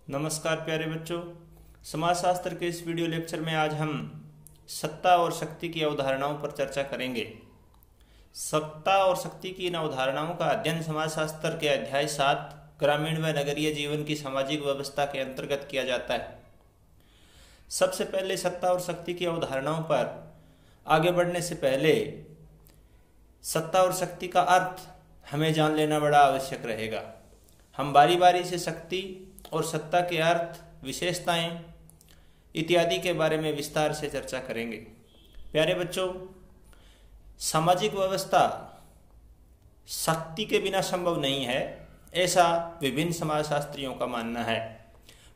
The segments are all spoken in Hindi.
नमस्कार प्यारे बच्चों, समाजशास्त्र के इस वीडियो लेक्चर में आज हम सत्ता और शक्ति की अवधारणाओं पर चर्चा करेंगे। सत्ता और शक्ति की इन अवधारणाओं का अध्ययन समाजशास्त्र के अध्याय 7 ग्रामीण व नगरीय जीवन की सामाजिक व्यवस्था के अंतर्गत किया जाता है। सबसे पहले सत्ता और शक्ति की अवधारणाओं पर आगे बढ़ने से पहले सत्ता और शक्ति का अर्थ हमें जान लेना बड़ा आवश्यक रहेगा। हम बारी बारी से शक्ति और सत्ता के अर्थ, विशेषताएं इत्यादि के बारे में विस्तार से चर्चा करेंगे। प्यारे बच्चों, सामाजिक व्यवस्था शक्ति के बिना संभव नहीं है, ऐसा विभिन्न समाजशास्त्रियों का मानना है।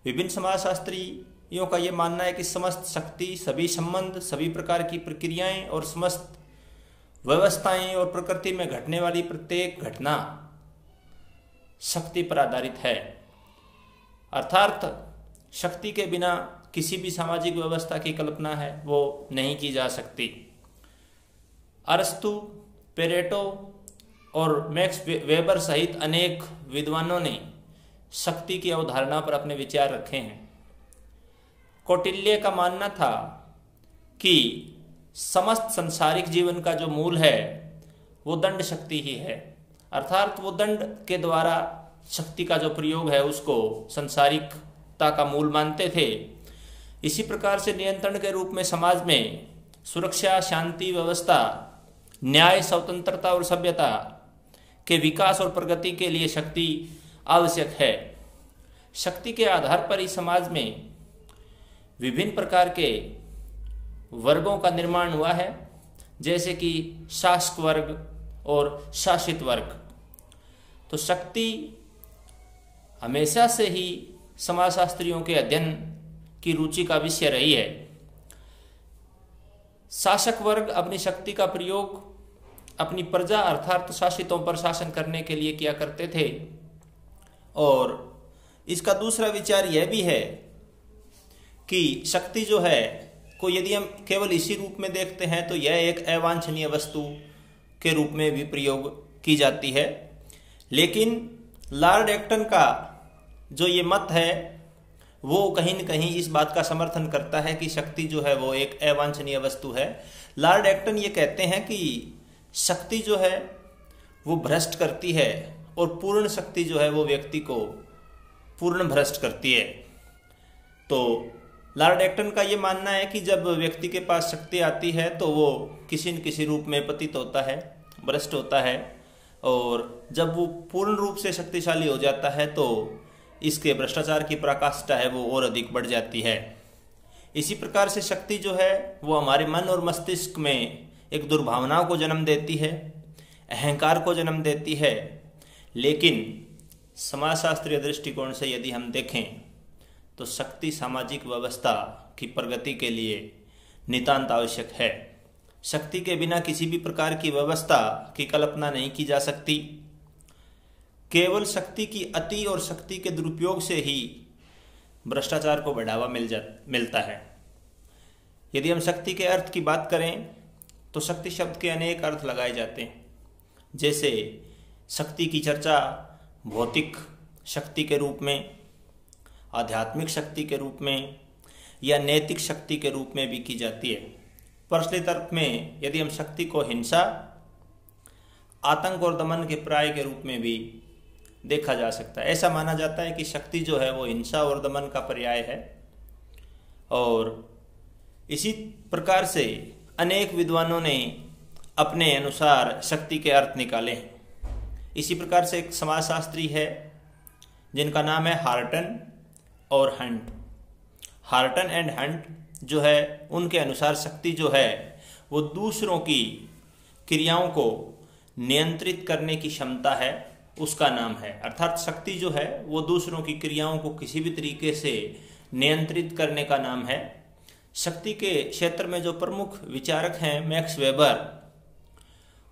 विभिन्न समाजशास्त्रियों का यह मानना है कि समस्त शक्ति, सभी संबंध, सभी प्रकार की प्रक्रियाएं और समस्त व्यवस्थाएं और प्रकृति में घटने वाली प्रत्येक घटना शक्ति पर आधारित है। अर्थात शक्ति के बिना किसी भी सामाजिक व्यवस्था की कल्पना है वो नहीं की जा सकती। अरस्तु, पेरेटो और मैक्स वेबर सहित अनेक विद्वानों ने शक्ति की अवधारणा पर अपने विचार रखे हैं। कौटिल्य का मानना था कि समस्त सांसारिक जीवन का जो मूल है वो दंड शक्ति ही है, अर्थात वो दंड के द्वारा शक्ति का जो प्रयोग है उसको सांसारिकता का मूल मानते थे। इसी प्रकार से नियंत्रण के रूप में समाज में सुरक्षा, शांति, व्यवस्था, न्याय, स्वतंत्रता और सभ्यता के विकास और प्रगति के लिए शक्ति आवश्यक है। शक्ति के आधार पर ही समाज में विभिन्न प्रकार के वर्गों का निर्माण हुआ है, जैसे कि शासक वर्ग और शासित वर्ग। तो शक्ति हमेशा से ही समाजशास्त्रियों के अध्ययन की रुचि का विषय रही है। शासक वर्ग अपनी शक्ति का प्रयोग अपनी प्रजा अर्थात शासितों पर शासन करने के लिए किया करते थे। और इसका दूसरा विचार यह भी है कि शक्ति जो है को यदि हम केवल इसी रूप में देखते हैं तो यह एक अवांछनीय वस्तु के रूप में भी प्रयोग की जाती है। लेकिन लॉर्ड एक्टन का जो ये मत है वो कहीं न कहीं इस बात का समर्थन करता है कि शक्ति जो है वो एक अवांछनीय वस्तु है। लॉर्ड एक्टन ये कहते हैं कि शक्ति जो है वो भ्रष्ट करती है और पूर्ण शक्ति जो है वो व्यक्ति को पूर्ण भ्रष्ट करती है। तो लॉर्ड एक्टन का ये मानना है कि जब व्यक्ति के पास शक्ति आती है तो वो किसी न किसी रूप में पतित होता है, भ्रष्ट होता है, और जब वो पूर्ण रूप से शक्तिशाली हो जाता है तो इसके भ्रष्टाचार की पराकाष्ठा है वो और अधिक बढ़ जाती है। इसी प्रकार से शक्ति जो है वो हमारे मन और मस्तिष्क में एक दुर्भावनाओं को जन्म देती है, अहंकार को जन्म देती है। लेकिन समाजशास्त्रीय दृष्टिकोण से यदि हम देखें तो शक्ति सामाजिक व्यवस्था की प्रगति के लिए नितांत आवश्यक है। शक्ति के बिना किसी भी प्रकार की व्यवस्था की कल्पना नहीं की जा सकती। केवल शक्ति की अति और शक्ति के दुरुपयोग से ही भ्रष्टाचार को बढ़ावा मिलता है। यदि हम शक्ति के अर्थ की बात करें तो शक्ति शब्द के अनेक अर्थ लगाए जाते हैं। जैसे शक्ति की चर्चा भौतिक शक्ति के रूप में, आध्यात्मिक शक्ति के रूप में या नैतिक शक्ति के रूप में भी की जाती है। परस्लय तर्क में यदि हम शक्ति को हिंसा, आतंक और दमन के पर्याय के रूप में भी देखा जा सकता है। ऐसा माना जाता है कि शक्ति जो है वो हिंसा और दमन का पर्याय है। और इसी प्रकार से अनेक विद्वानों ने अपने अनुसार शक्ति के अर्थ निकाले हैं। इसी प्रकार से एक समाजशास्त्री है जिनका नाम है हार्टन और हंट। हार्टन एंड हंट जो है उनके अनुसार शक्ति जो है वो दूसरों की क्रियाओं को नियंत्रित करने की क्षमता है, उसका नाम है। अर्थात शक्ति जो है वो दूसरों की क्रियाओं को किसी भी तरीके से नियंत्रित करने का नाम है। शक्ति के क्षेत्र में जो प्रमुख विचारक हैं मैक्स वेबर,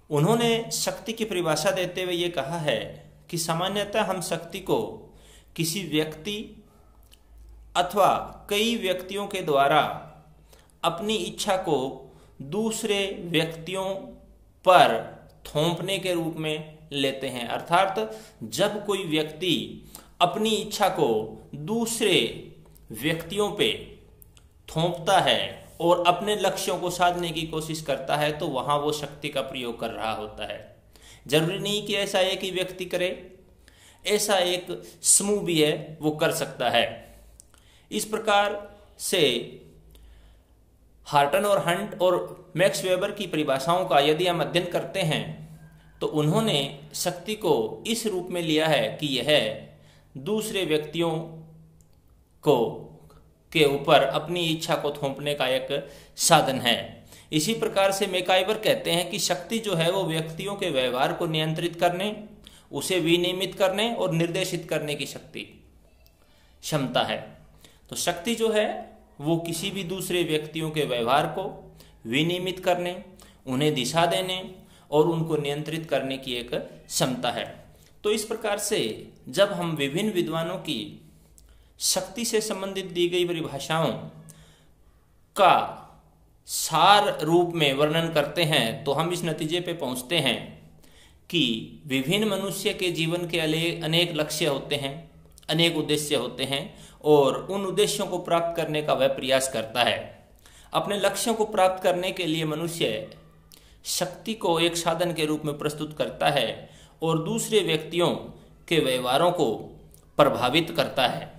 उन्होंने शक्ति की परिभाषा देते हुए ये कहा है कि सामान्यतः हम शक्ति को किसी व्यक्ति अथवा कई व्यक्तियों के द्वारा अपनी इच्छा को दूसरे व्यक्तियों पर थोपने के रूप में लेते हैं। अर्थात जब कोई व्यक्ति अपनी इच्छा को दूसरे व्यक्तियों पे थोपता है और अपने लक्ष्यों को साधने की कोशिश करता है तो वहां वो शक्ति का प्रयोग कर रहा होता है। जरूरी नहीं कि ऐसा एक ही व्यक्ति करे, ऐसा एक समूह भी है वो कर सकता है। इस प्रकार से हार्टन और हंट और मैक्स वेबर की परिभाषाओं का यदि हम अध्ययन करते हैं तो उन्होंने शक्ति को इस रूप में लिया है कि यह दूसरे व्यक्तियों को के ऊपर अपनी इच्छा को थोपने का एक साधन है। इसी प्रकार से मैकाइवर कहते हैं कि शक्ति जो है वो व्यक्तियों के व्यवहार को नियंत्रित करने, उसे विनियमित करने और निर्देशित करने की क्षमता है। तो शक्ति जो है वो किसी भी दूसरे व्यक्तियों के व्यवहार को विनियमित करने, उन्हें दिशा देने और उनको नियंत्रित करने की एक क्षमता है। तो इस प्रकार से जब हम विभिन्न विद्वानों की शक्ति से संबंधित दी गई परिभाषाओं का सार रूप में वर्णन करते हैं तो हम इस नतीजे पे पहुंचते हैं कि विभिन्न मनुष्य के जीवन के अनेक लक्ष्य होते हैं, अनेक उद्देश्य होते हैं और उन उद्देश्यों को प्राप्त करने का वह प्रयास करता है। अपने लक्ष्यों को प्राप्त करने के लिए मनुष्य शक्ति को एक साधन के रूप में प्रस्तुत करता है और दूसरे व्यक्तियों के व्यवहारों को प्रभावित करता है।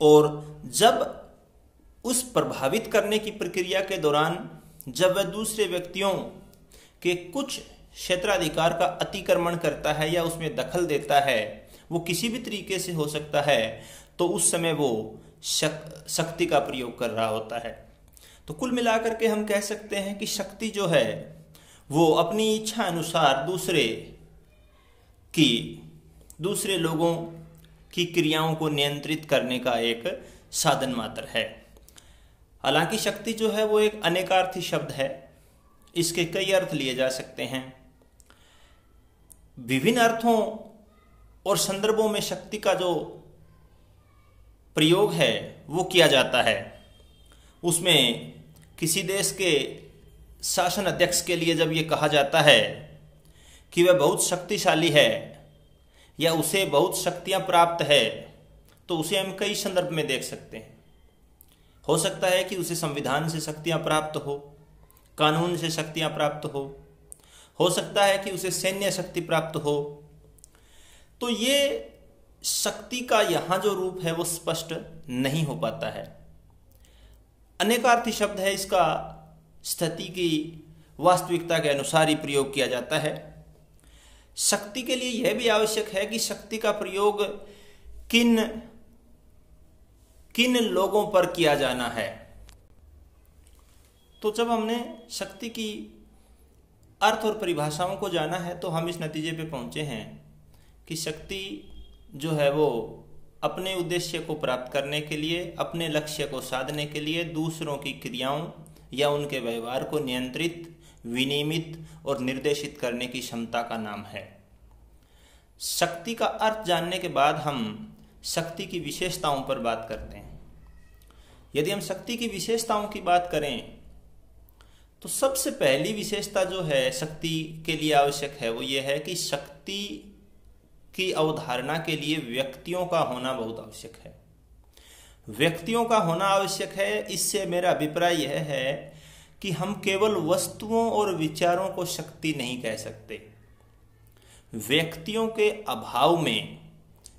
और जब उस प्रभावित करने की प्रक्रिया के दौरान जब वह दूसरे व्यक्तियों के कुछ क्षेत्राधिकार का अतिक्रमण करता है या उसमें दखल देता है, वो किसी भी तरीके से हो सकता है, तो उस समय वो शक्ति का प्रयोग कर रहा होता है। तो कुल मिलाकर के हम कह सकते हैं कि शक्ति जो है वो अपनी इच्छा अनुसार दूसरे लोगों की क्रियाओं को नियंत्रित करने का एक साधन मात्र है। हालांकि शक्ति जो है वो एक अनेकार्थी शब्द है, इसके कई अर्थ लिए जा सकते हैं। विभिन्न अर्थों और संदर्भों में शक्ति का जो प्रयोग है वो किया जाता है। उसमें किसी देश के शासन अध्यक्ष के लिए जब ये कहा जाता है कि वह बहुत शक्तिशाली है या उसे बहुत शक्तियां प्राप्त है, तो उसे हम कई संदर्भ में देख सकते हैं। हो सकता है कि उसे संविधान से शक्तियां प्राप्त हो, कानून से शक्तियां प्राप्त हो सकता है कि उसे सैन्य शक्ति प्राप्त हो। तो ये शक्ति का यहाँ जो रूप है वो स्पष्ट नहीं हो पाता है। अनेकार्थी शब्द है, इसका स्थिति की वास्तविकता के अनुसार ही प्रयोग किया जाता है। शक्ति के लिए यह भी आवश्यक है कि शक्ति का प्रयोग किन लोगों पर किया जाना है। तो जब हमने शक्ति की अर्थ और परिभाषाओं को जाना है तो हम इस नतीजे पे पहुंचे हैं कि शक्ति जो है वो अपने उद्देश्य को प्राप्त करने के लिए, अपने लक्ष्य को साधने के लिए दूसरों की क्रियाओं या उनके व्यवहार को नियंत्रित, विनियमित और निर्देशित करने की क्षमता का नाम है। शक्ति का अर्थ जानने के बाद हम शक्ति की विशेषताओं पर बात करते हैं। यदि हम शक्ति की विशेषताओं की बात करें तो सबसे पहली विशेषता जो है शक्ति के लिए आवश्यक है वो ये है कि शक्ति की अवधारणा के लिए व्यक्तियों का होना बहुत आवश्यक है। व्यक्तियों का होना आवश्यक है। इससे मेरा अभिप्राय यह है कि हम केवल वस्तुओं और विचारों को शक्ति नहीं कह सकते। व्यक्तियों के अभाव में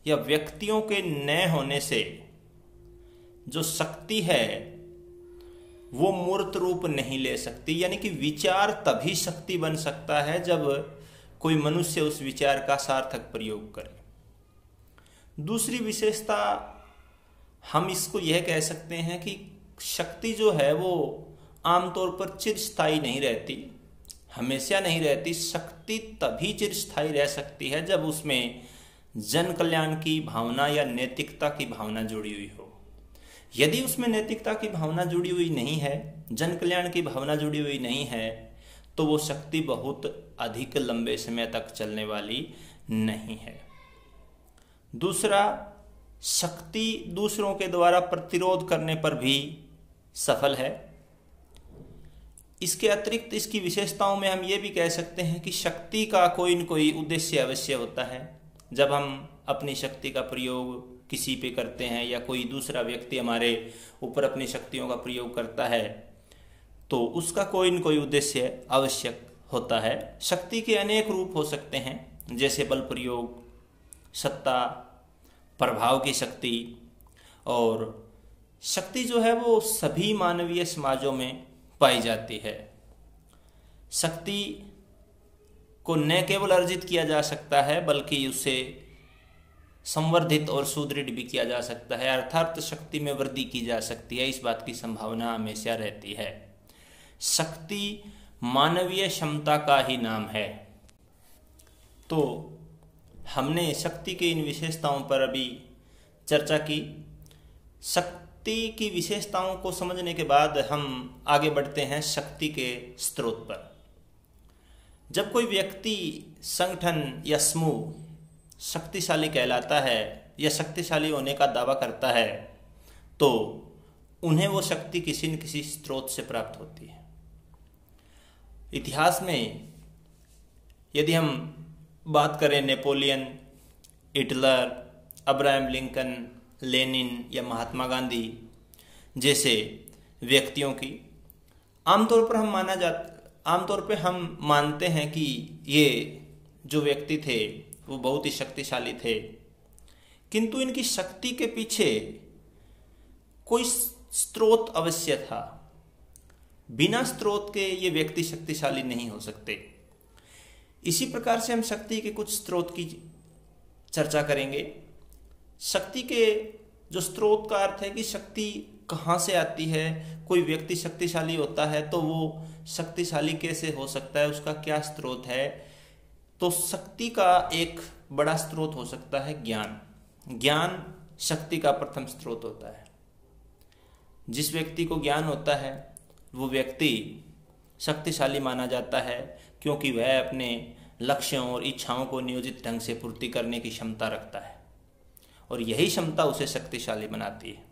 या व्यक्तियों के न होने से जो शक्ति है वो मूर्त रूप नहीं ले सकती। यानी कि विचार तभी शक्ति बन सकता है जब कोई मनुष्य उस विचार का सार्थक प्रयोग करे। दूसरी विशेषता हम इसको यह कह सकते हैं कि शक्ति जो है वो आमतौर पर चिरस्थायी नहीं रहती, हमेशा नहीं रहती। शक्ति तभी चिरस्थायी रह सकती है जब उसमें जन कल्याण की भावना या नैतिकता की भावना जुड़ी हुई हो। यदि उसमें नैतिकता की भावना जुड़ी हुई नहीं है, जन कल्याण की भावना जुड़ी हुई नहीं है, तो वो शक्ति बहुत अधिक लंबे समय तक चलने वाली नहीं है। दूसरा, शक्ति दूसरों के द्वारा प्रतिरोध करने पर भी सफल है। इसके अतिरिक्त इसकी विशेषताओं में हम ये भी कह सकते हैं कि शक्ति का कोई न कोई उद्देश्य अवश्य होता है। जब हम अपनी शक्ति का प्रयोग किसी पे करते हैं या कोई दूसरा व्यक्ति हमारे ऊपर अपनी शक्तियों का प्रयोग करता है तो उसका कोई न कोई उद्देश्य आवश्यक होता है। शक्ति के अनेक रूप हो सकते हैं, जैसे बल प्रयोग, सत्ता, प्रभाव की शक्ति। और शक्ति जो है वो सभी मानवीय समाजों में पाई जाती है। शक्ति को न केवल अर्जित किया जा सकता है बल्कि उसे संवर्धित और सुदृढ़ भी किया जा सकता है, अर्थात शक्ति में वृद्धि की जा सकती है। इस बात की संभावना हमेशा रहती है। शक्ति मानवीय क्षमता का ही नाम है। तो हमने शक्ति के इन विशेषताओं पर अभी चर्चा की। शक्ति की विशेषताओं को समझने के बाद हम आगे बढ़ते हैं शक्ति के स्रोत पर। जब कोई व्यक्ति, संगठन या समूह शक्तिशाली कहलाता है या शक्तिशाली होने का दावा करता है तो उन्हें वो शक्ति किसी न किसी स्रोत से प्राप्त होती है। इतिहास में यदि हम बात करें Napoleon, Hitler, Abraham Lincoln, Lenin या महात्मा गांधी जैसे व्यक्तियों की, आमतौर पे हम मानते हैं कि ये जो व्यक्ति थे वो बहुत ही शक्तिशाली थे, किंतु इनकी शक्ति के पीछे कोई स्रोत अवश्य था। बिना स्रोत के ये व्यक्ति शक्तिशाली नहीं हो सकते। इसी प्रकार से हम शक्ति के कुछ स्रोत की चर्चा करेंगे। शक्ति के जो स्रोत का अर्थ है कि शक्ति कहाँ से आती है। कोई व्यक्ति शक्तिशाली होता है तो वो शक्तिशाली कैसे हो सकता है, उसका क्या स्रोत है। तो शक्ति का एक बड़ा स्रोत हो सकता है ज्ञान। ज्ञान शक्ति का प्रथम स्रोत होता है। जिस व्यक्ति को ज्ञान होता है वो व्यक्ति शक्तिशाली माना जाता है, क्योंकि वह अपने लक्ष्यों और इच्छाओं को नियोजित ढंग से पूर्ति करने की क्षमता रखता है और यही क्षमता उसे शक्तिशाली बनाती है।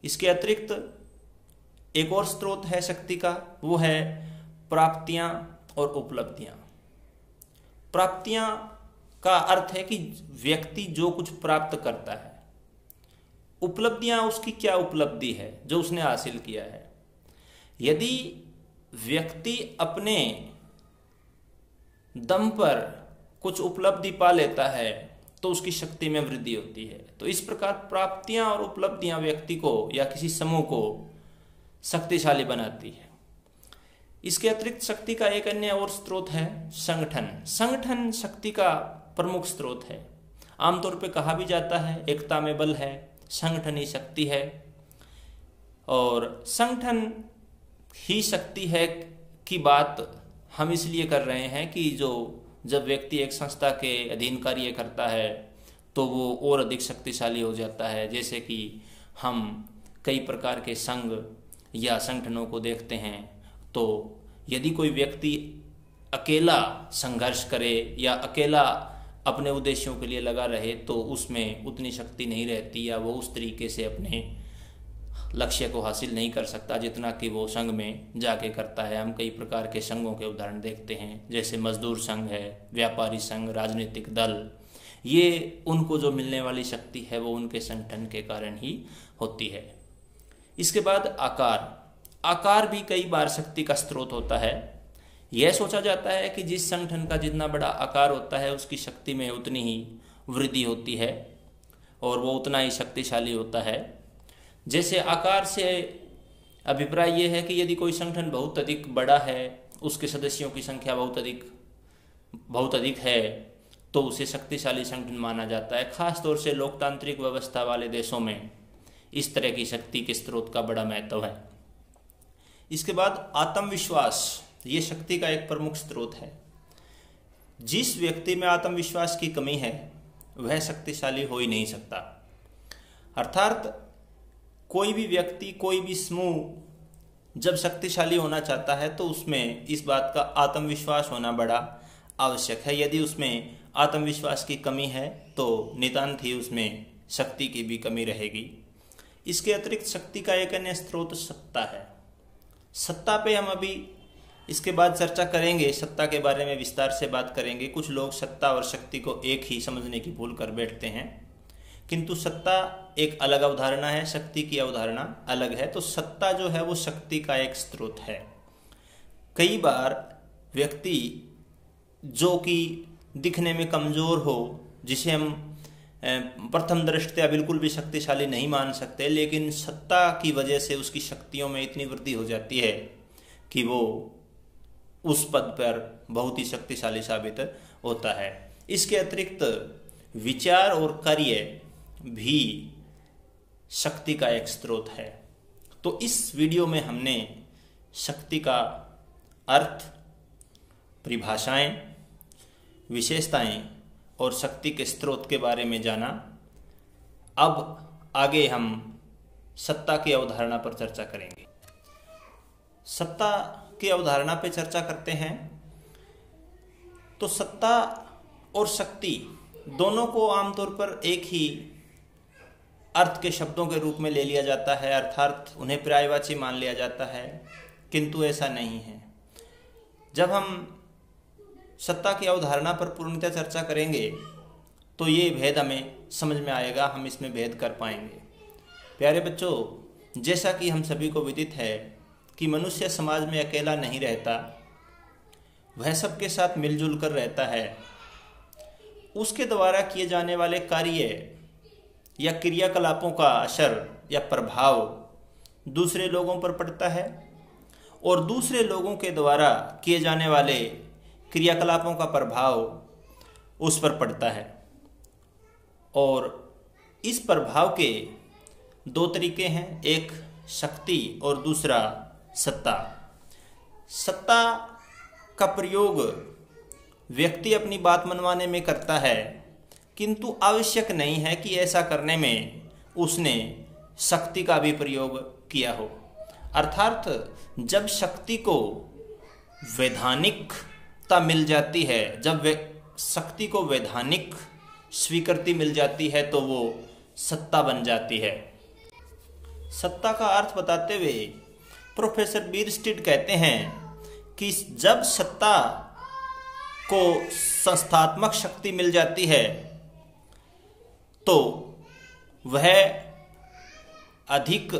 इसके अतिरिक्त एक और स्रोत है शक्ति का, वो है प्राप्तियां और उपलब्धियां। प्राप्तियां का अर्थ है कि व्यक्ति जो कुछ प्राप्त करता है। उपलब्धियां उसकी क्या उपलब्धि है जो उसने हासिल किया है। यदि व्यक्ति अपने दम पर कुछ उपलब्धि पा लेता है तो उसकी शक्ति में वृद्धि होती है। तो इस प्रकार प्राप्तियां और उपलब्धियां व्यक्ति को या किसी समूह को शक्तिशाली बनाती है। इसके अतिरिक्त शक्ति का एक अन्य और स्रोत है संगठन। संगठन शक्ति का प्रमुख स्रोत है। आमतौर पे कहा भी जाता है एकता में बल है, संगठन ही शक्ति है। और संगठन ही शक्ति है की बात हम इसलिए कर रहे हैं कि जब व्यक्ति एक संस्था के अधीन कार्य करता है तो वो और अधिक शक्तिशाली हो जाता है। जैसे कि हम कई प्रकार के संघ या संगठनों को देखते हैं, तो यदि कोई व्यक्ति अकेला संघर्ष करे या अकेला अपने उद्देश्यों के लिए लगा रहे तो उसमें उतनी शक्ति नहीं रहती या वो उस तरीके से अपने लक्ष्य को हासिल नहीं कर सकता जितना कि वो संघ में जाके करता है। हम कई प्रकार के संघों के उदाहरण देखते हैं, जैसे मजदूर संघ है, व्यापारी संघ, राजनीतिक दल। ये उनको जो मिलने वाली शक्ति है वो उनके संगठन के कारण ही होती है। इसके बाद आकार भी कई बार शक्ति का स्रोत होता है। यह सोचा जाता है कि जिस संगठन का जितना बड़ा आकार होता है उसकी शक्ति में उतनी ही वृद्धि होती है और वो उतना ही शक्तिशाली होता है। जैसे आकार से अभिप्राय ये है कि यदि कोई संगठन बहुत अधिक बड़ा है, उसके सदस्यों की संख्या बहुत अधिक है, तो उसे शक्तिशाली संगठन माना जाता है। खास तौर से लोकतांत्रिक व्यवस्था वाले देशों में इस तरह की शक्ति के स्रोत का बड़ा महत्व है। इसके बाद आत्मविश्वास, ये शक्ति का एक प्रमुख स्रोत है। जिस व्यक्ति में आत्मविश्वास की कमी है वह शक्तिशाली हो ही नहीं सकता। अर्थात कोई भी व्यक्ति, कोई भी समूह जब शक्तिशाली होना चाहता है तो उसमें इस बात का आत्मविश्वास होना बड़ा आवश्यक है। यदि उसमें आत्मविश्वास की कमी है तो नितांत ही उसमें शक्ति की भी कमी रहेगी। इसके अतिरिक्त शक्ति का एक अन्य स्रोत सत्ता है। सत्ता पे हम अभी इसके बाद चर्चा करेंगे, सत्ता के बारे में विस्तार से बात करेंगे। कुछ लोग सत्ता और शक्ति को एक ही समझने की भूल कर बैठते हैं, किंतु सत्ता एक अलग अवधारणा है, शक्ति की अवधारणा अलग है। तो सत्ता जो है वो शक्ति का एक स्रोत है। कई बार व्यक्ति जो कि दिखने में कमजोर हो, जिसे हम प्रथम दृष्टया बिल्कुल भी शक्तिशाली नहीं मान सकते, लेकिन सत्ता की वजह से उसकी शक्तियों में इतनी वृद्धि हो जाती है कि वो उस पद पर बहुत ही शक्तिशाली साबित होता है। इसके अतिरिक्त विचार और कार्य भी शक्ति का एक स्रोत है। तो इस वीडियो में हमने शक्ति का अर्थ, परिभाषाएं, विशेषताएं और शक्ति के स्रोत के बारे में जाना। अब आगे हम सत्ता की अवधारणा पर चर्चा करेंगे। सत्ता की अवधारणा पर चर्चा करते हैं तो सत्ता और शक्ति दोनों को आमतौर पर एक ही अर्थ के शब्दों के रूप में ले लिया जाता है, अर्थात उन्हें पर्यायवाची मान लिया जाता है, किंतु ऐसा नहीं है। जब हम सत्ता की अवधारणा पर पूर्णतः चर्चा करेंगे तो ये भेद हमें समझ में आएगा, हम इसमें भेद कर पाएंगे। प्यारे बच्चों, जैसा कि हम सभी को विदित है कि मनुष्य समाज में अकेला नहीं रहता, वह सबके साथ मिलजुल कर रहता है। उसके द्वारा किए जाने वाले कार्य या क्रियाकलापों का असर या प्रभाव दूसरे लोगों पर पड़ता है और दूसरे लोगों के द्वारा किए जाने वाले क्रियाकलापों का प्रभाव उस पर पड़ता है। और इस प्रभाव के दो तरीके हैं, एक शक्ति और दूसरा सत्ता। सत्ता का प्रयोग व्यक्ति अपनी बात मनवाने में करता है, किंतु आवश्यक नहीं है कि ऐसा करने में उसने शक्ति का भी प्रयोग किया हो। अर्थात जब शक्ति को वैधानिकता मिल जाती है, जब शक्ति को वैधानिक स्वीकृति मिल जाती है तो वो सत्ता बन जाती है। सत्ता का अर्थ बताते हुए प्रोफेसर बीरस्टीड कहते हैं कि जब सत्ता को संस्थात्मक शक्ति मिल जाती है तो वह अधिक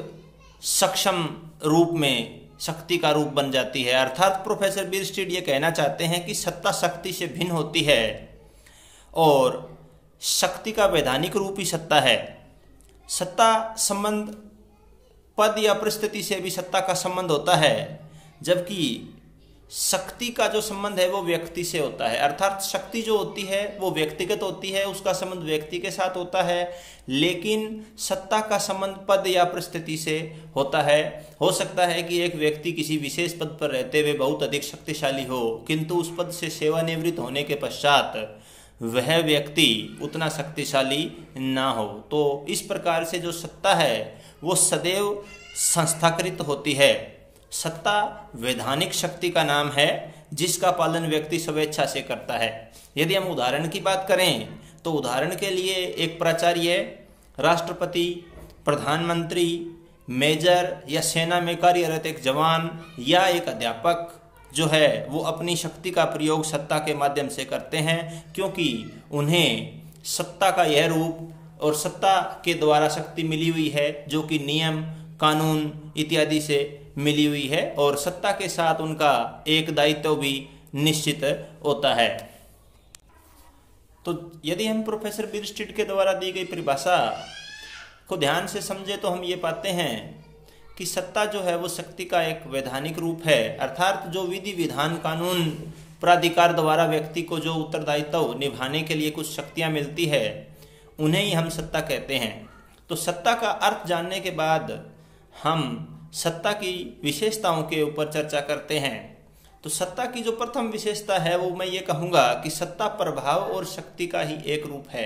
सक्षम रूप में शक्ति का रूप बन जाती है। अर्थात प्रोफेसर बीरस्टीड ये कहना चाहते हैं कि सत्ता शक्ति से भिन्न होती है और शक्ति का वैधानिक रूप ही सत्ता है। सत्ता संबंध पद या परिस्थिति से भी सत्ता का संबंध होता है, जबकि शक्ति का जो संबंध है वो व्यक्ति से होता है। अर्थात शक्ति जो होती है वो व्यक्तिगत होती है, उसका संबंध व्यक्ति के साथ होता है, लेकिन सत्ता का संबंध पद या परिस्थिति से होता है। हो सकता है कि एक व्यक्ति किसी विशेष पद पर रहते हुए बहुत अधिक शक्तिशाली हो, किंतु उस पद से सेवानिवृत्त होने के पश्चात वह व्यक्ति उतना शक्तिशाली ना हो। तो इस प्रकार से जो सत्ता है वो सदैव संस्थाकृत होती है। सत्ता वैधानिक शक्ति का नाम है जिसका पालन व्यक्ति स्वेच्छा से करता है। यदि हम उदाहरण की बात करें तो उदाहरण के लिए एक प्राचार्य, राष्ट्रपति, प्रधानमंत्री, मेजर या सेना में कार्यरत एक जवान या एक अध्यापक जो है वो अपनी शक्ति का प्रयोग सत्ता के माध्यम से करते हैं, क्योंकि उन्हें सत्ता का यह रूप और सत्ता के द्वारा शक्ति मिली हुई है जो कि नियम, कानून इत्यादि से मिली हुई है, और सत्ता के साथ उनका एक दायित्व भी निश्चित होता है। तो यदि हम प्रोफेसर बीरस्टीड के द्वारा दी गई परिभाषा को ध्यान से समझे तो हम ये पाते हैं कि सत्ता जो है वो शक्ति का एक वैधानिक रूप है। अर्थात जो विधि विधान कानून प्राधिकार द्वारा व्यक्ति को जो उत्तरदायित्व निभाने के लिए कुछ शक्तियां मिलती है उन्हें ही हम सत्ता कहते हैं। तो सत्ता का अर्थ जानने के बाद हम सत्ता की विशेषताओं के ऊपर चर्चा करते हैं। तो सत्ता की जो प्रथम विशेषता है वो मैं ये कहूँगा कि सत्ता प्रभाव और शक्ति का ही एक रूप है।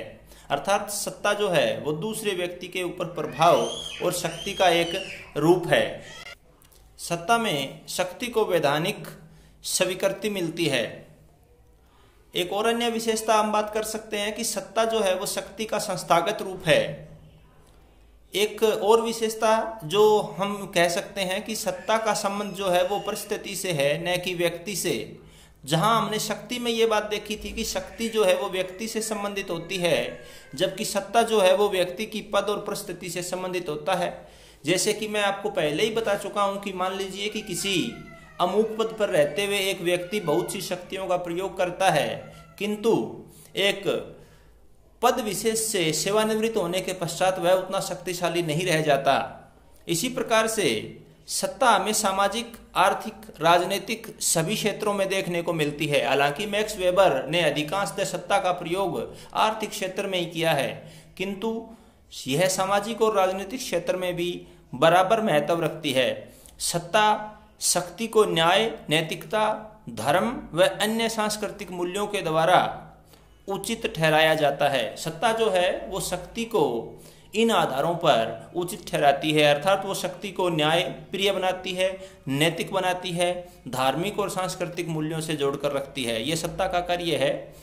अर्थात सत्ता जो है वो दूसरे व्यक्ति के ऊपर प्रभाव और शक्ति का एक रूप है। सत्ता में शक्ति को वैधानिक स्वीकृति मिलती है। एक और अन्य विशेषता हम बात कर सकते हैं कि सत्ता जो है वो शक्ति का संस्थागत रूप है। एक और विशेषता जो हम कह सकते हैं कि सत्ता का संबंध जो है वो परिस्थिति से है, न कि व्यक्ति से। जहां हमने शक्ति में ये बात देखी थी कि शक्ति जो है वो व्यक्ति से संबंधित होती है, जबकि सत्ता जो है वो व्यक्ति की पद और परिस्थिति से संबंधित होता है। जैसे कि मैं आपको पहले ही बता चुका हूं कि मान लीजिए कि किसी अमुक पद पर रहते हुए एक व्यक्ति बहुत सी शक्तियों का प्रयोग करता है, किंतु एक पद विशेष से सेवानिवृत्त होने के पश्चात वह उतना शक्तिशाली नहीं रह जाता। इसी प्रकार से सत्ता हमें सामाजिक, आर्थिक, राजनीतिक सभी क्षेत्रों में देखने को मिलती है। हालांकि मैक्स वेबर ने अधिकांशतः सत्ता का प्रयोग आर्थिक क्षेत्र में ही किया है, किंतु यह सामाजिक और राजनीतिक क्षेत्र में भी बराबर महत्व रखती है। सत्ता शक्ति को न्याय, नैतिकता, धर्म व अन्य सांस्कृतिक मूल्यों के द्वारा उचित ठहराया जाता है। सत्ता जो है वो शक्ति को इन आधारों पर उचित ठहराती है, अर्थात वो शक्ति को न्याय प्रिय बनाती है, नैतिक बनाती है, धार्मिक और सांस्कृतिक मूल्यों से जोड़कर रखती है। ये सत्ता का कार्य है।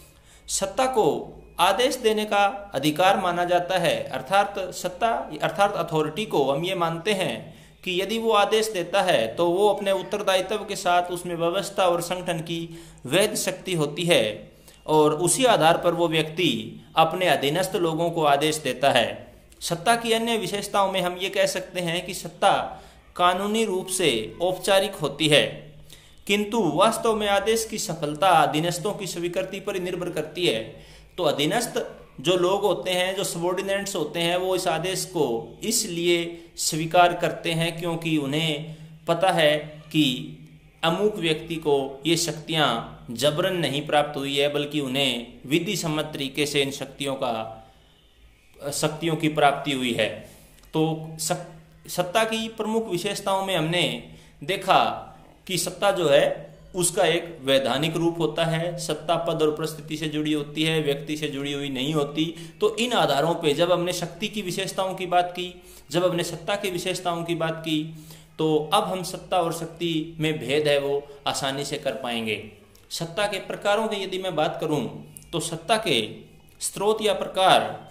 सत्ता को आदेश देने का अधिकार माना जाता है, अर्थात सत्ता अर्थात अथॉरिटी को हम ये मानते हैं कि यदि वो आदेश देता है तो वो अपने उत्तरदायित्व के साथ उसमें व्यवस्था और संगठन की वैध शक्ति होती है, और उसी आधार पर वो व्यक्ति अपने अधीनस्थ लोगों को आदेश देता है। सत्ता की अन्य विशेषताओं में हम ये कह सकते हैं कि सत्ता कानूनी रूप से औपचारिक होती है, किंतु वास्तव में आदेश की सफलता अधीनस्थों की स्वीकृति पर निर्भर करती है। तो अधीनस्थ जो लोग होते हैं, जो सबॉर्डिनेट्स होते हैं, वो इस आदेश को इसलिए स्वीकार करते हैं क्योंकि उन्हें पता है कि अमुक व्यक्ति को ये शक्तियाँ जबरन नहीं प्राप्त हुई है, बल्कि उन्हें विधि सम्मत तरीके से इन शक्तियों की प्राप्ति हुई है। तो सत्ता की प्रमुख विशेषताओं में हमने देखा कि सत्ता जो है उसका एक वैधानिक रूप होता है। सत्ता पद और परिस्थिति से जुड़ी होती है, व्यक्ति से जुड़ी हुई नहीं होती। तो इन आधारों पे जब हमने शक्ति की विशेषताओं की बात की, जब हमने सत्ता की विशेषताओं की बात की, तो अब हम सत्ता और शक्ति में भेद है वो आसानी से कर पाएंगे। सत्ता के प्रकारों की यदि मैं बात करूं तो सत्ता के स्रोत या प्रकार,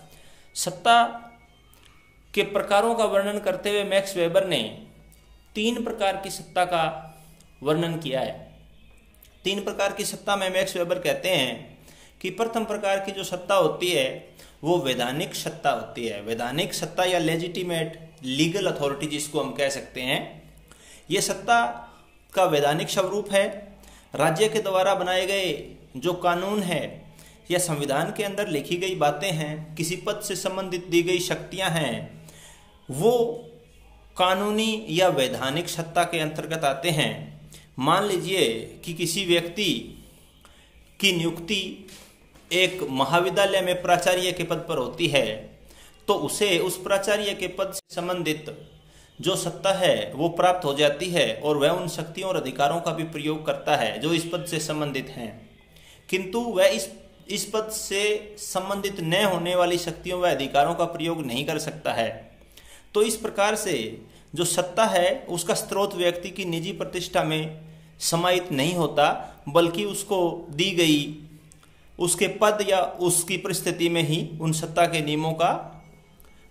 सत्ता के प्रकारों का वर्णन करते हुए मैक्स वेबर ने 3 प्रकार की सत्ता का वर्णन किया है। 3 प्रकार की सत्ता में मैक्स वेबर कहते हैं कि प्रथम प्रकार की जो सत्ता होती है वो वैधानिक सत्ता होती है। वैधानिक सत्ता या लेजिटिमेट लीगल अथॉरिटी जिसको हम कह सकते हैं, ये सत्ता का वैधानिक स्वरूप है। राज्य के द्वारा बनाए गए जो कानून है या संविधान के अंदर लिखी गई बातें हैं, किसी पद से संबंधित दी गई शक्तियां हैं, वो कानूनी या वैधानिक सत्ता के अंतर्गत आते हैं। मान लीजिए कि किसी व्यक्ति की नियुक्ति एक महाविद्यालय में प्राचार्य के पद पर होती है, तो उसे उस प्राचार्य के पद से संबंधित जो सत्ता है वो प्राप्त हो जाती है, और वह उन शक्तियों और अधिकारों का भी प्रयोग करता है जो इस पद से संबंधित हैं। किंतु वह इस पद से संबंधित न होने वाली शक्तियों व अधिकारों का प्रयोग नहीं कर सकता है। तो इस प्रकार से जो सत्ता है उसका स्रोत व्यक्ति की निजी प्रतिष्ठा में समाहित नहीं होता, बल्कि उसको दी गई उसके पद या उसकी परिस्थिति में ही उन सत्ता के नियमों का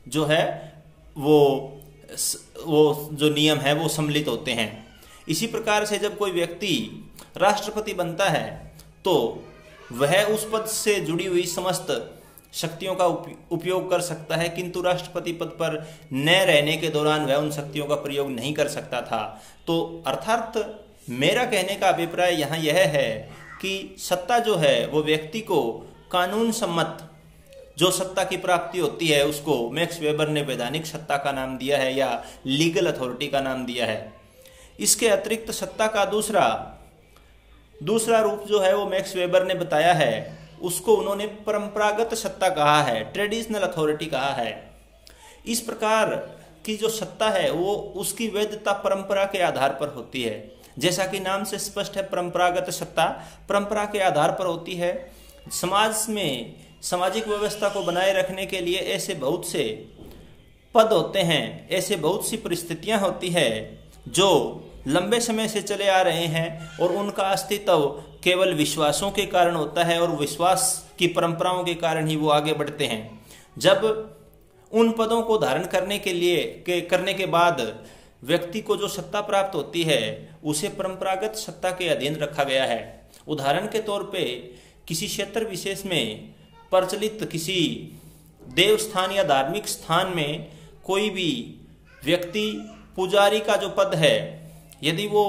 जो है वो जो नियम है वो सम्मिलित होते हैं। इसी प्रकार से जब कोई व्यक्ति राष्ट्रपति बनता है तो वह उस पद से जुड़ी हुई समस्त शक्तियों का उपयोग कर सकता है, किंतु राष्ट्रपति पद पर न रहने के दौरान वह उन शक्तियों का प्रयोग नहीं कर सकता था। तो अर्थात मेरा कहने का अभिप्राय यहाँ यह है कि सत्ता जो है वो व्यक्ति को कानून सम्मत जो सत्ता की प्राप्ति होती है उसको मैक्स वेबर ने वैधानिक सत्ता का नाम दिया है या लीगल अथॉरिटी का नाम दिया है। इसके अतिरिक्त सत्ता का दूसरा रूप जो है वो मैक्स वेबर ने बताया है, उसको उन्होंने परंपरागत सत्ता कहा है, ट्रेडिशनल अथॉरिटी कहा है। इस प्रकार की जो सत्ता है वो उसकी वैधता परंपरा के आधार पर होती है। जैसा कि नाम से स्पष्ट है, परंपरागत सत्ता परंपरा के आधार पर होती है। समाज में सामाजिक व्यवस्था को बनाए रखने के लिए ऐसे बहुत से पद होते हैं, ऐसे बहुत सी परिस्थितियां होती है जो लंबे समय से चले आ रहे हैं, और उनका अस्तित्व केवल विश्वासों के कारण होता है, और विश्वास की परंपराओं के कारण ही वो आगे बढ़ते हैं। जब उन पदों को धारण करने के बाद व्यक्ति को जो सत्ता प्राप्त होती है उसे परंपरागत सत्ता के अधीन रखा गया है, उदाहरण के तौर पे किसी क्षेत्र विशेष में प्रचलित किसी देव स्थान या धार्मिक स्थान में कोई भी व्यक्ति पुजारी का जो पद है, यदि वो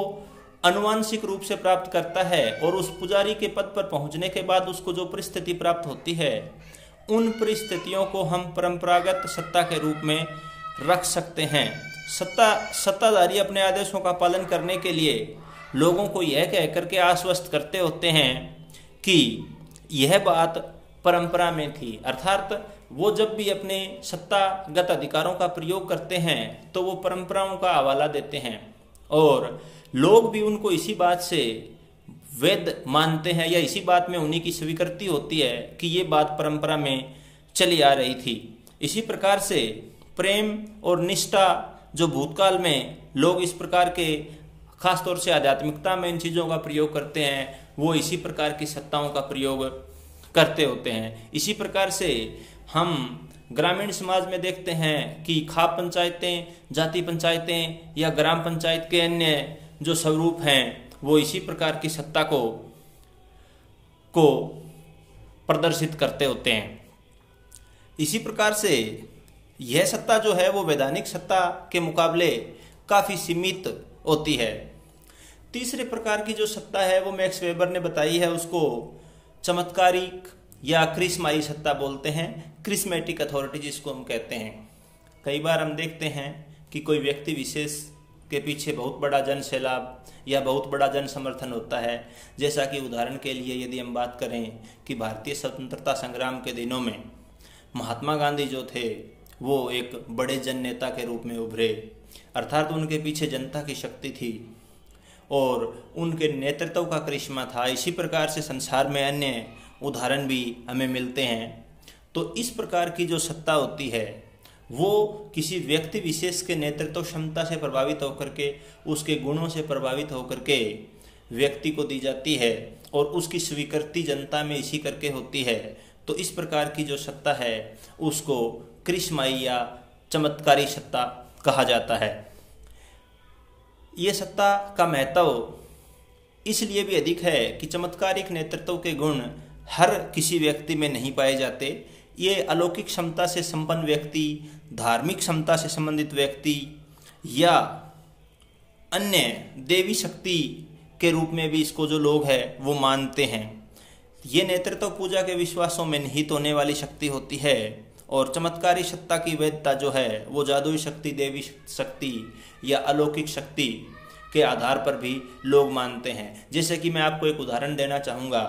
अनुवांशिक रूप से प्राप्त करता है और उस पुजारी के पद पर पहुंचने के बाद उसको जो परिस्थिति प्राप्त होती है, उन परिस्थितियों को हम परंपरागत सत्ता के रूप में रख सकते हैं। सत्ताधारी अपने आदेशों का पालन करने के लिए लोगों को यह कह करके आश्वस्त करते होते हैं कि यह बात परंपरा में थी, अर्थात वो जब भी अपने सत्तागत अधिकारों का प्रयोग करते हैं तो वो परंपराओं का हवाला देते हैं और लोग भी उनको इसी बात से वैध मानते हैं या इसी बात में उन्हीं की स्वीकृति होती है कि ये बात परंपरा में चली आ रही थी। इसी प्रकार से प्रेम और निष्ठा जो भूतकाल में लोग इस प्रकार के खासतौर से आध्यात्मिकता में इन चीज़ों का प्रयोग करते हैं, वो इसी प्रकार की सत्ताओं का प्रयोग करते होते हैं। इसी प्रकार से हम ग्रामीण समाज में देखते हैं कि खाप पंचायतें, जाति पंचायतें या ग्राम पंचायत के अन्य जो स्वरूप हैं वो इसी प्रकार की सत्ता को प्रदर्शित करते होते हैं। इसी प्रकार से यह सत्ता जो है वो वैधानिक सत्ता के मुकाबले काफ़ी सीमित होती है। तीसरे प्रकार की जो सत्ता है वो मैक्स वेबर ने बताई है, उसको चमत्कारिक या क्रिस्माई सत्ता बोलते हैं, क्रिस्मेटिक अथॉरिटी जिसको हम कहते हैं। कई बार हम देखते हैं कि कोई व्यक्ति विशेष के पीछे बहुत बड़ा जन सैलाब या बहुत बड़ा जन समर्थन होता है। जैसा कि उदाहरण के लिए यदि हम बात करें कि भारतीय स्वतंत्रता संग्राम के दिनों में महात्मा गांधी जो थे वो एक बड़े जन नेता के रूप में उभरे, अर्थात उनके पीछे जनता की शक्ति थी और उनके नेतृत्व का करिश्मा था। इसी प्रकार से संसार में अन्य उदाहरण भी हमें मिलते हैं। तो इस प्रकार की जो सत्ता होती है वो किसी व्यक्ति विशेष के नेतृत्व क्षमता से प्रभावित होकर के, उसके गुणों से प्रभावित होकर के व्यक्ति को दी जाती है और उसकी स्वीकृति जनता में इसी करके होती है। तो इस प्रकार की जो सत्ता है उसको क्रिस्माई या चमत्कारी सत्ता कहा जाता है। ये सत्ता का महत्व इसलिए भी अधिक है कि चमत्कारिक नेतृत्व के गुण हर किसी व्यक्ति में नहीं पाए जाते। ये अलौकिक क्षमता से संपन्न व्यक्ति, धार्मिक क्षमता से संबंधित व्यक्ति या अन्य देवी शक्ति के रूप में भी इसको जो लोग हैं वो मानते हैं। ये नेतृत्व पूजा के विश्वासों में निहित होने वाली शक्ति होती है और चमत्कारी सत्ता की वैधता जो है वो जादुई शक्ति, देवी शक्ति या अलौकिक शक्ति के आधार पर भी लोग मानते हैं। जैसे कि मैं आपको एक उदाहरण देना चाहूँगा।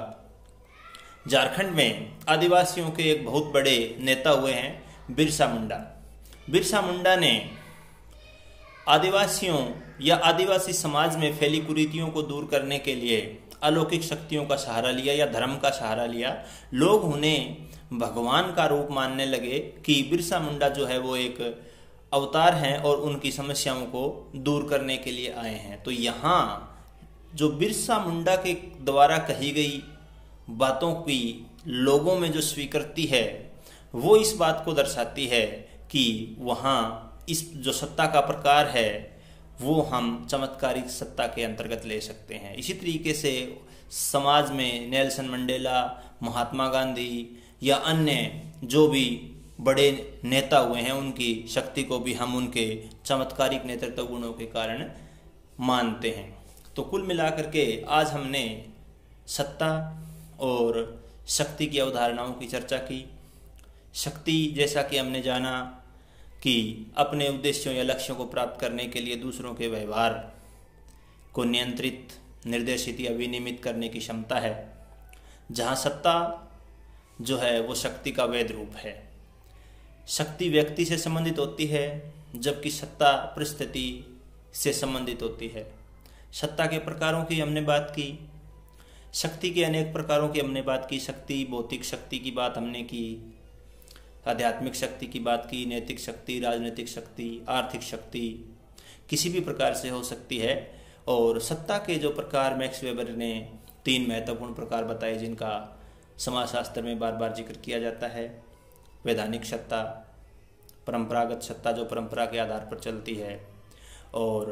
झारखंड में आदिवासियों के एक बहुत बड़े नेता हुए हैं बिरसा मुंडा। बिरसा मुंडा ने आदिवासियों या आदिवासी समाज में फैली कुरीतियों को दूर करने के लिए अलौकिक शक्तियों का सहारा लिया या धर्म का सहारा लिया। लोग उन्हें भगवान का रूप मानने लगे कि बिरसा मुंडा जो है वो एक अवतार हैं और उनकी समस्याओं को दूर करने के लिए आए हैं। तो यहाँ जो बिरसा मुंडा के द्वारा कही गई बातों की लोगों में जो स्वीकृति है वो इस बात को दर्शाती है कि वहाँ इस जो सत्ता का प्रकार है वो हम चमत्कारिक सत्ता के अंतर्गत ले सकते हैं। इसी तरीके से समाज में नेल्सन मंडेला, महात्मा गांधी या अन्य जो भी बड़े नेता हुए हैं उनकी शक्ति को भी हम उनके चमत्कारिक नेतृत्व गुणों के कारण मानते हैं। तो कुल मिलाकर के आज हमने सत्ता और शक्ति की अवधारणाओं की चर्चा की। शक्ति जैसा कि हमने जाना कि अपने उद्देश्यों या लक्ष्यों को प्राप्त करने के लिए दूसरों के व्यवहार को नियंत्रित, निर्देशित या विनियमित करने की क्षमता है, जहाँ सत्ता जो है वो शक्ति का वैध रूप है। शक्ति व्यक्ति से संबंधित होती है जबकि सत्ता परिस्थिति से संबंधित होती है। सत्ता के प्रकारों की हमने बात की, शक्ति के अनेक प्रकारों की हमने बात की। शक्ति, भौतिक शक्ति की बात हमने की, आध्यात्मिक शक्ति की बात की, नैतिक शक्ति, राजनीतिक शक्ति, आर्थिक शक्ति किसी भी प्रकार से हो सकती है। और सत्ता के जो प्रकार मैक्स वेबर ने 3 महत्वपूर्ण प्रकार बताए जिनका समाजशास्त्र में बार बार जिक्र किया जाता है। वैधानिक सत्ता, परंपरागत सत्ता जो परंपरा के आधार पर चलती है, और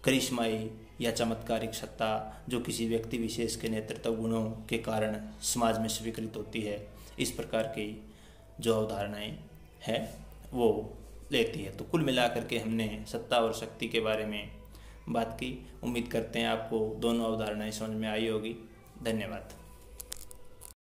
करिश्माई या चमत्कारिक सत्ता जो किसी व्यक्ति विशेष के नेतृत्व गुणों के कारण समाज में स्वीकृत होती है, इस प्रकार की जो अवधारणाएं हैं वो लेती है। तो कुल मिलाकर के हमने सत्ता और शक्ति के बारे में बात की। उम्मीद करते हैं आपको दोनों अवधारणाएं समझ में आई होगी। धन्यवाद।